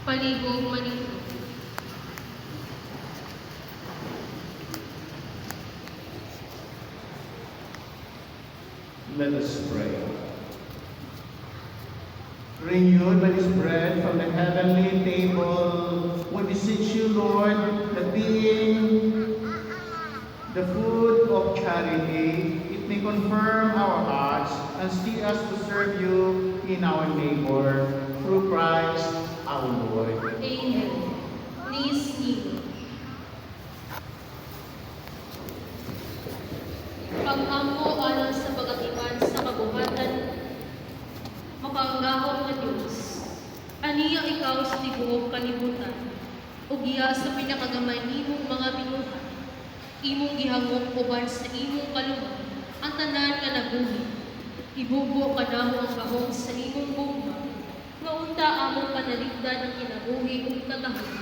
Palibog Manito. Let us pray. Renewed by this bread from the heavenly table, we beseech you, Lord, that being the food of charity, it may confirm our hearts and steer us to serve you in our neighbor, through Christ our Lord. Amen. Please kneel. Pag-ampo alang sa pagatiman sa kabuhatan, makaanggahon nga Diyos. Aniya ikaw sa tibuok kalibutan, ug giya sa pinakagamay nimong mga binuhat. Imong gihangop uban sa imong kalungan, ang tanan nga nabuhi. Ibubo ka namo ang gahom sa imong bugma, nga unta among panaligdan ang kinabuhi ug katahon.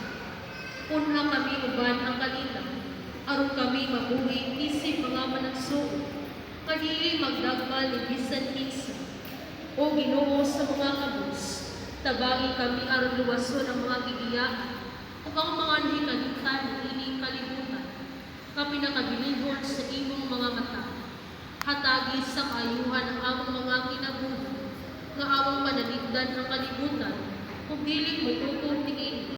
Unha kami uban ang kalilang, aron kami mabuhi isip mga managsuot, kadili magdagmal ni bisan kinsa. O Ginoo sa mga kabus, tabagi kami aron luwason ang mga gigiyaan, ug ang mga hikalitan ining kalibutan. Kami nakabilihon sa imong mga mata. Hatagi sa kaayuhan ang among mga kinabuhi, nga among panaligdan ang kalibutan, ug dili mo tutong tingin.